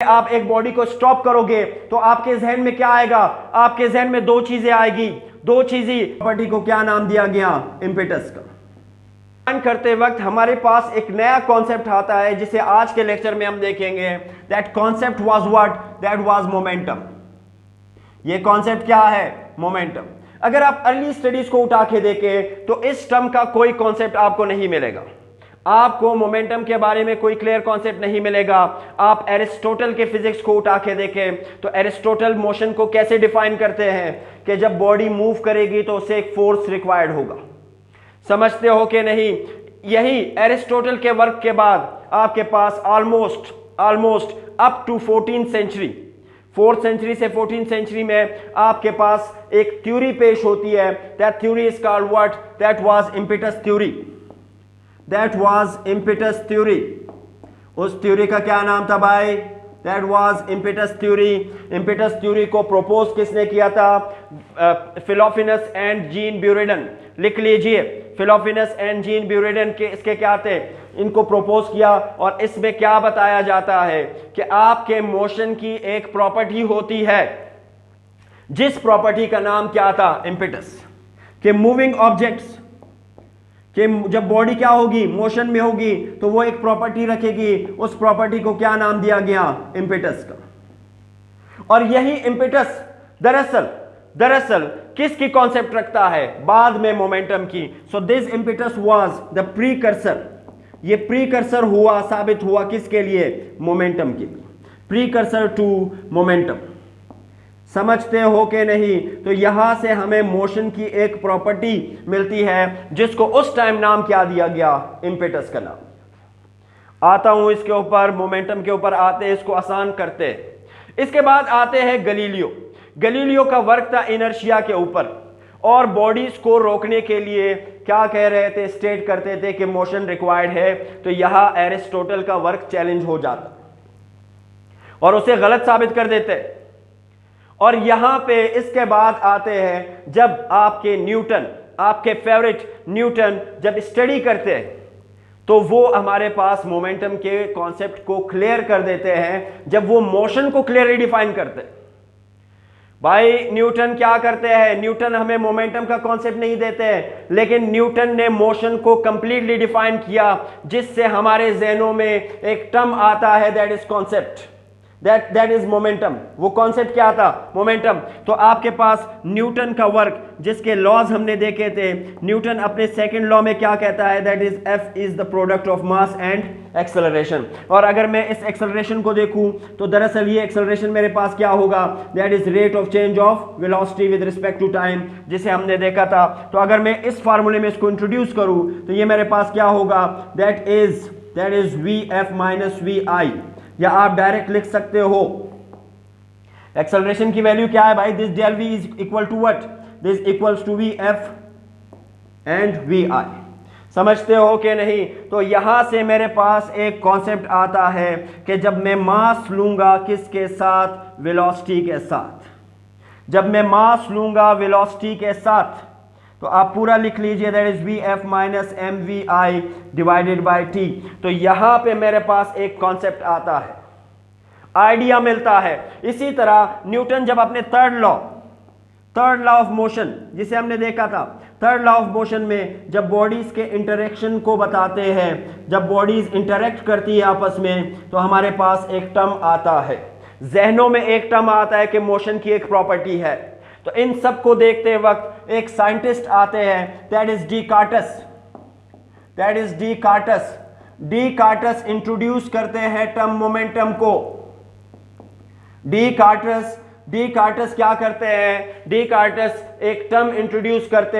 आप एक बॉडी को स्टॉप करोगे तो आपके जहन में क्या आएगा? आपके जहन में दो चीजें आएगी, दो चीजें। प्रॉपर्टी को क्या नाम दिया गया? इम्पेटस का। करते वक्त हमारे पास एक नया कॉन्सेप्ट आता है जिसे आज के लेक्चर में हम देखेंगे। That concept was what? That was momentum. ये कॉन्सेप्ट क्या है? मोमेंटम। अगर आप अर्ली स्टडीज को उठा के देखें तो इस टर्म का कोई कॉन्सेप्ट आपको नहीं मिलेगा। आपको मोमेंटम के बारे में कोई क्लियर कॉन्सेप्ट नहीं मिलेगा। आप एरिस्टोटल के फिजिक्स को उठा के देखें तो एरिस्टोटल मोशन को कैसे डिफाइन करते हैं कि जब बॉडी मूव करेगी तो उसे एक फोर्स रिक्वायर्ड होगा। समझते हो कि नहीं? यही एरिस्टोटल के वर्क के बाद आपके पास almost up to 14th century, 4th century से 14th सेंचुरी में आपके पास एक थ्योरी पेश होती है। That theory is called what? That was impetus theory. That was impetus theory. उस थ्योरी का क्या नाम था भाई? That was impetus theory. Impetus theory को प्रपोज किसने किया था? फिलोफिनस एंड जीन ब्यूरेडन। लिख लीजिए, फिलोफिनस एंड जीन ब्यूरेडन के इसके क्या थे? इनको प्रपोज किया। और इसमें क्या बताया जाता है कि आपके मोशन की एक प्रॉपर्टी होती है, जिस प्रॉपर्टी का नाम क्या था? इम्पेटस। कि मूविंग ऑब्जेक्ट्स कि जब बॉडी क्या होगी? मोशन में होगी, तो वो एक प्रॉपर्टी रखेगी। उस प्रॉपर्टी को क्या नाम दिया गया? इम्पेटस का। और यही इम्पेटस दरअसल किसकी कॉन्सेप्ट रखता है? बाद में मोमेंटम की। So this impetus was the precursor. ये प्रीकर्सर हुआ, साबित हुआ किसके लिए? मोमेंटम के लिए। Precursor to momentum. समझते हो कि नहीं? तो यहां से हमें मोशन की एक प्रॉपर्टी मिलती है जिसको उस टाइम नाम क्या दिया गया? इम्पेटस का नाम। आता हूं इसके ऊपर, मोमेंटम के ऊपर आते हैं, इसको आसान करते हैं। इसके बाद आते हैं गलीलियो। गलीलियो का वर्क था इनर्शिया के ऊपर, और बॉडीज को रोकने के लिए क्या कह रहे थे? स्टेट करते थे कि मोशन रिक्वायर्ड है। तो यहां एरिस्टोटल का वर्क चैलेंज हो जाता और उसे गलत साबित कर देते। और यहां पे इसके बाद आते हैं जब आपके न्यूटन, आपके फेवरेट न्यूटन जब स्टडी करते हैं तो वो हमारे पास मोमेंटम के कॉन्सेप्ट को क्लियर कर देते हैं, जब वो मोशन को क्लियरली डिफाइन करते हैं। भाई न्यूटन क्या करते हैं? न्यूटन हमें मोमेंटम का कॉन्सेप्ट नहीं देते हैं, लेकिन न्यूटन ने मोशन को कंप्लीटली डिफाइन किया, जिससे हमारे जहनों में एक टर्म आता है, that is concept, that is momentum. वो कॉन्सेप्ट क्या था? मोमेंटम। तो आपके पास न्यूटन का वर्क, जिसके लॉज हमने देखे थे, न्यूटन अपने सेकंड लॉ में क्या कहता है? That is F is the product of mass and acceleration. और अगर मैं इस एक्सेलरेशन को देखूं तो दरअसल ये एक्सेलरेशन मेरे पास क्या होगा? That is rate of change of velocity with respect to time, जिसे हमने देखा था। तो अगर मैं इस फार्मूले में इसको इंट्रोड्यूस करूं तो ये मेरे पास क्या होगा? That is V F minus V I, या आप डायरेक्ट लिख सकते हो एक्सेलरेशन की वैल्यू क्या है भाई? This del V is equal to what? This equals to V F and V I. समझते हो कि नहीं? तो यहां से मेरे पास एक कॉन्सेप्ट आता है कि जब मैं मास लूंगा किसके साथ? वेलोसिटी के साथ। जब मैं मास लूंगा वेलोसिटी के साथ, तो आप पूरा लिख लीजिए, that is V F minus m v i divided by t. तो यहां पे मेरे पास एक कॉन्सेप्ट आता है, आइडिया मिलता है। इसी तरह न्यूटन जब अपने थर्ड लॉ ऑफ मोशन, जिसे हमने देखा था, थर्ड लॉ ऑफ मोशन में जब बॉडीज के इंटरेक्शन को बताते हैं, जब बॉडीज इंटरेक्ट करती है आपस में, तो हमारे पास एक टर्म आता है, जहनों में एक टर्म आता है कि मोशन की एक प्रॉपर्टी है। तो इन सब को देखते वक्त एक साइंटिस्ट आते हैं, that is D carts introduce करते हैं टर्म मोमेंटम को। डी कार्टस क्या करते हैं? डी कार्टस एक टर्म इंट्रोड्यूस करते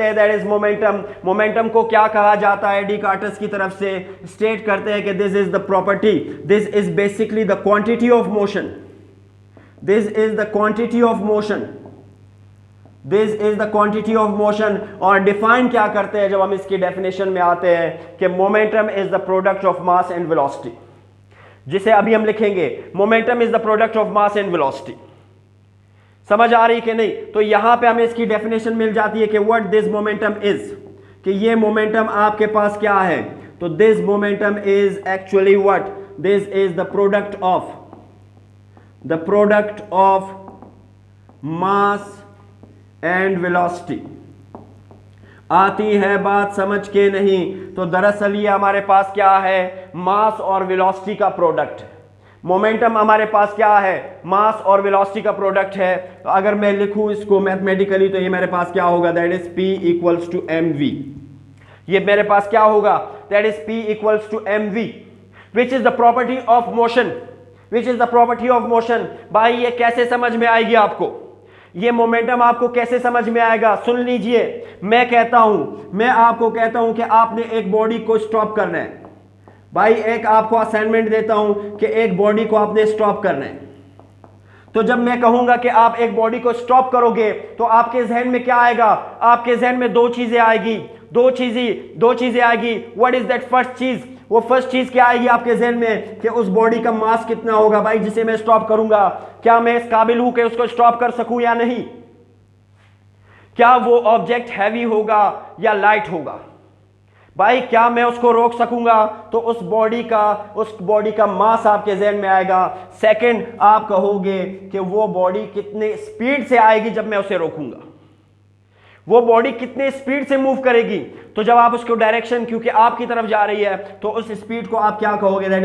हैं, दैट इज मोमेंटम। मोमेंटम को क्या कहा जाता है? डी कार्टस की तरफ से स्टेट करते हैं कि this is the property, this is basically the quantity of motion, this is the quantity of motion. और डिफाइन क्या करते हैं जब हम इसकी डेफिनेशन में आते हैं कि momentum is the product of mass and velocity, जिसे अभी हम लिखेंगे momentum is the product of mass and velocity. समझ आ रही कि नहीं? तो यहां पे हमें इसकी डेफिनेशन मिल जाती है कि व्हाट दिस मोमेंटम इज, कि ये मोमेंटम आपके पास क्या है? तो this momentum is actually what? This is the product of mass and velocity. आती है बात समझ के नहीं, तो दरअसल ये हमारे पास क्या है, मास और वेलोसिटी का प्रोडक्ट है। मोमेंटम हमारे पास क्या है, मास और वेलोसिटी का प्रोडक्ट है। तो अगर मैं लिखूं इसको मैथमेटिकली, तो ये मेरे पास क्या होगा, that is P equals to mv। ये मेरे पास क्या होगा, that is P equals to mv, which is the property of motion, which is the property of motion. भाई ये कैसे समझ में आएगी आपको, ये मोमेंटम आपको कैसे समझ में आएगा? सुन लीजिए, मैं आपको कहता हूं कि आपने एक बॉडी को स्टॉप करना है। भाई एक आपको असाइनमेंट देता हूं कि एक बॉडी को आपने स्टॉप करना है। तो जब मैं कहूंगा कि आप एक बॉडी को स्टॉप करोगे, तो आपके जहन में क्या आएगा? आपके जहन में दो चीजें आएगी। व्हाट इज दैट फर्स्ट चीज? वो फर्स्ट चीज क्या आएगी आपके जहन में कि उस बॉडी का मास कितना होगा भाई जिसे मैं स्टॉप करूंगा। क्या मैं इस काबिल हूं कि उसको स्टॉप कर सकूं या नहीं? क्या वो ऑब्जेक्ट हैवी होगा या लाइट होगा? भाई क्या मैं उसको रोक सकूंगा? तो उस बॉडी का मास आपके जहन में आएगा। सेकंड, आप कहोगे कि वो बॉडी कितने स्पीड से आएगी जब मैं उसे रोकूंगा, वो बॉडी कितने स्पीड से मूव करेगी। तो जब आप उसको डायरेक्शन क्योंकि आपकी तरफ जा रही है, तो उस स्पीड को आप क्या कहोगे, दैट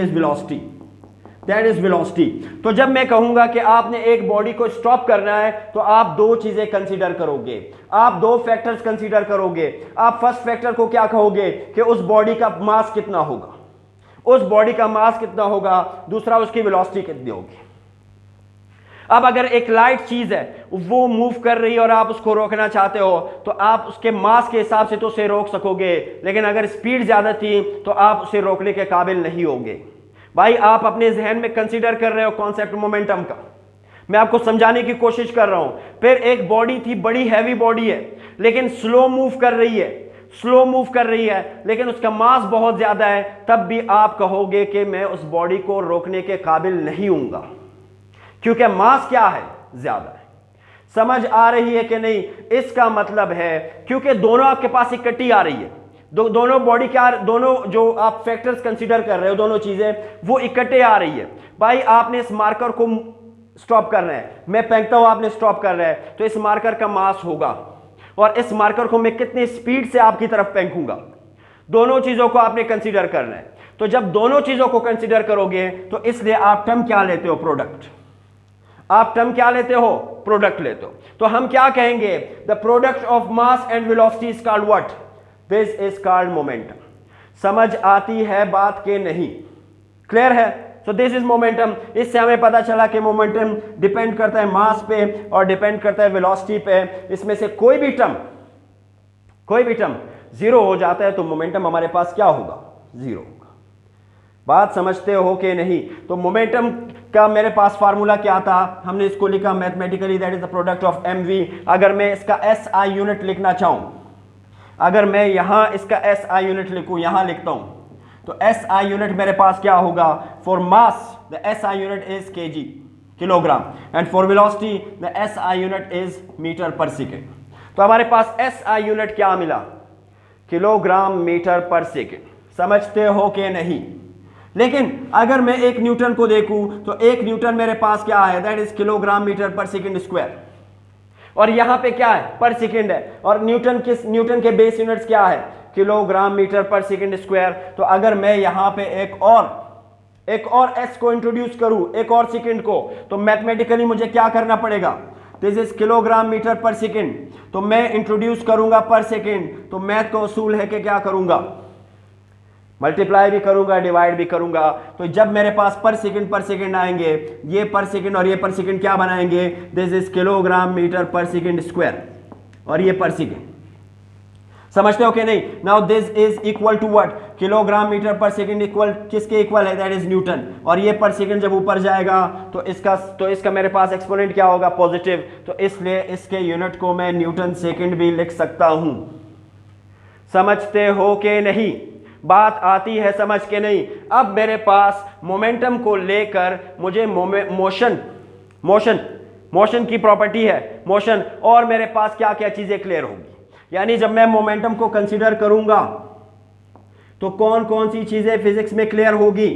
इज वेलोसिटी। तो जब मैं कहूंगा कि आपने एक बॉडी को स्टॉप करना है, तो आप दो चीजें कंसीडर करोगे, आप दो फैक्टर्स कंसीडर करोगे। आप फर्स्ट फैक्टर को क्या कहोगे कि उस बॉडी का मास कितना होगा, दूसरा उसकी वेलोसिटी कितनी होगी। अब अगर एक लाइट चीज है वो मूव कर रही है और आप उसको रोकना चाहते हो, तो आप उसके मास के हिसाब से तो उसे रोक सकोगे, लेकिन अगर स्पीड ज्यादा थी तो आप उसे रोकने के काबिल नहीं होगे। भाई आप अपने जहन में कंसीडर कर रहे हो कॉन्सेप्ट मोमेंटम का, मैं आपको समझाने की कोशिश कर रहा हूं। फिर एक बॉडी थी, बड़ी हैवी बॉडी है, लेकिन स्लो मूव कर रही है, लेकिन उसका मास बहुत ज्यादा है, तब भी आप कहोगे कि मैं उस बॉडी को रोकने के काबिल नहीं हूंगा, क्योंकि मास क्या है, ज्यादा है। समझ आ रही है कि नहीं? इसका मतलब है क्योंकि दोनों आपके पास इकट्ठी आ रही है, दोनों बॉडी क्या, दोनों जो आप फैक्टर्स कंसीडर कर रहे हो, दोनों चीजें वो इकट्ठे आ रही है। भाई आपने इस मार्कर को स्टॉप करना है, मैं फेंकता हूं, आपने स्टॉप कर रहा है, तो इस मार्कर का मास होगा और इस मार्कर को मैं कितनी स्पीड से आपकी तरफ फेंकूंगा। दोनों चीजों को आपने कंसीडर करना है। तो जब दोनों चीजों को कंसीडर करोगे, तो इसलिए आप टर्म क्या लेते हो, प्रोडक्ट। प्रोडक्ट लेते हो। तो हम क्या कहेंगे, the product of mass and velocity is called what, this is called momentum. समझ आती है बात के नहीं? क्लियर है? So this is momentum. इससे हमें पता चला कि मोमेंटम डिपेंड करता है मास पे और डिपेंड करता है वेलोसिटी पे। इसमें से कोई भी टर्म जीरो हो जाता है, तो मोमेंटम हमारे पास क्या होगा, जीरो होगा। बात समझते हो कि नहीं? तो मोमेंटम का मेरे पास फार्मूला क्या था, हमने इसको लिखा mathematically, that is the product of mv। अगर मैं इसका SI यूनिट लिखना चाहूं, अगर मैं यहां इसका SI यूनिट लिखूं, यहां लिखता हूं, तो SI यूनिट मेरे पास क्या होगा, for mass the SI unit is kg, kilogram, and for velocity the SI unit is metre per second. तो हमारे पास SI यूनिट क्या मिला, किलोग्राम मीटर पर सेकेंड। समझते हो कि नहीं? लेकिन अगर मैं एक न्यूटन को देखूं, तो एक न्यूटन मेरे पास क्या है, that is kilogram metre per second square, और यहां पे क्या है, पर सेकेंड है, और न्यूटन के बेस यूनिट्स क्या है, kilogram metre per second square. तो अगर मैं यहां पे एक और s को इंट्रोड्यूस करूं, एक और सेकेंड को, तो मैथमेटिकली मुझे क्या करना पड़ेगा, this is kilogram metre per second, तो मैं इंट्रोड्यूस करूंगा पर सेकेंड। तो मैथ का उसूल है कि क्या करूंगा, मल्टीप्लाई भी करूंगा, डिवाइड भी करूंगा। तो जब मेरे पास पर सेकेंड आएंगे, ये पर सेकेंड और ये पर सेकेंड क्या बनाएंगे, this is kilogram metre per second square, और ये पर सेकेंड। समझते हो कि नहीं? Now this is equal to what, kilogram metre per second equal किसके इक्वल है, दैट इज न्यूटन, और ये पर सेकेंड जब ऊपर जाएगा तो इसका मेरे पास एक्सपोनेंट क्या होगा, पॉजिटिव। तो इसलिए इसके यूनिट को मैं न्यूटन सेकेंड भी लिख सकता हूं। समझते हो कि नहीं? बात आती है समझ के नहीं? अब मेरे पास मोमेंटम को लेकर मुझे मोशन की प्रॉपर्टी है, मोशन, और मेरे पास क्या क्या चीजें क्लियर होगी। यानी जब मैं मोमेंटम को कंसीडर करूंगा, तो कौन कौन सी चीजें फिजिक्स में क्लियर होगी,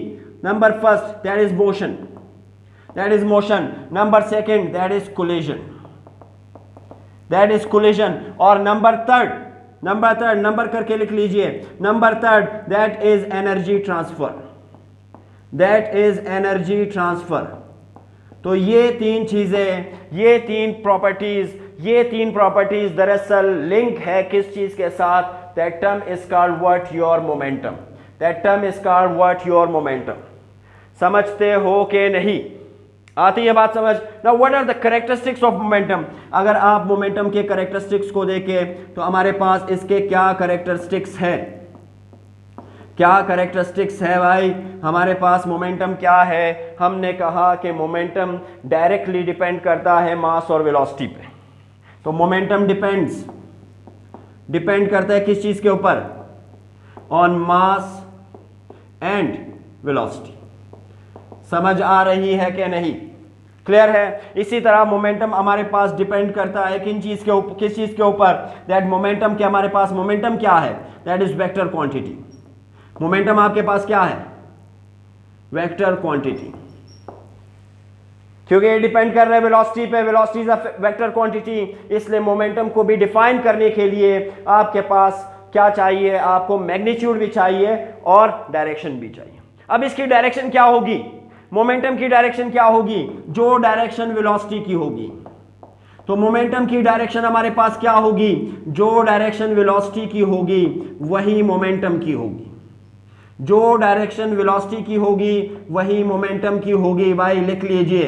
number first that is motion, that is motion. Number second that is collision, that is collision. और नंबर थर्ड नंबर करके लिख लीजिए, number third that is energy transfer, that is energy transfer. तो ये तीन चीजें, ये तीन प्रॉपर्टीज दरअसल लिंक है किस चीज के साथ? That term is called what? Your momentum, that term is called what? Your momentum. समझते हो कि नहीं? आती है बात समझ? Now what are the characteristics of momentum? अगर आप मोमेंटम के कैरेक्टरिस्टिक्स को देखें तो हमारे पास इसके क्या कैरेक्टरिस्टिक्स है? क्या कैरेक्टरिस्टिक्स है भाई हमारे पास? मोमेंटम क्या है? हमने कहा कि मोमेंटम डायरेक्टली डिपेंड करता है मास और वेलोसिटी पे। तो मोमेंटम डिपेंड करता है किस चीज के ऊपर? On mass and velocity. समझ आ रही है कि नहीं? क्लियर है? इसी तरह मोमेंटम हमारे पास डिपेंड करता है किस चीज के ऊपर? दैट मोमेंटम के हमारे पास मोमेंटम क्या है? That is vector quantity. Momentum आपके पास क्या है? वेक्टर क्वांटिटी, क्योंकि ये डिपेंड कर रहा है वेलोसिटी पे। Velocity is a vector quantity, इसलिए मोमेंटम को भी डिफाइन करने के लिए आपके पास क्या चाहिए? आपको मैग्नीट्यूड भी चाहिए और डायरेक्शन भी चाहिए। अब इसकी डायरेक्शन क्या होगी? मोमेंटम की डायरेक्शन क्या होगी? जो डायरेक्शन वेलोसिटी की होगी। तो मोमेंटम की डायरेक्शन हमारे पास क्या होगी? जो डायरेक्शन वेलोसिटी की होगी वही मोमेंटम की होगी। जो डायरेक्शन वेलोसिटी की होगी वही मोमेंटम की होगी। भाई लिख लीजिए,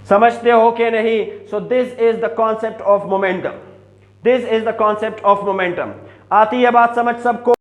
समझते हो कि नहीं? So this is the concept of momentum, this is the concept of momentum. आती है बात समझ सबको?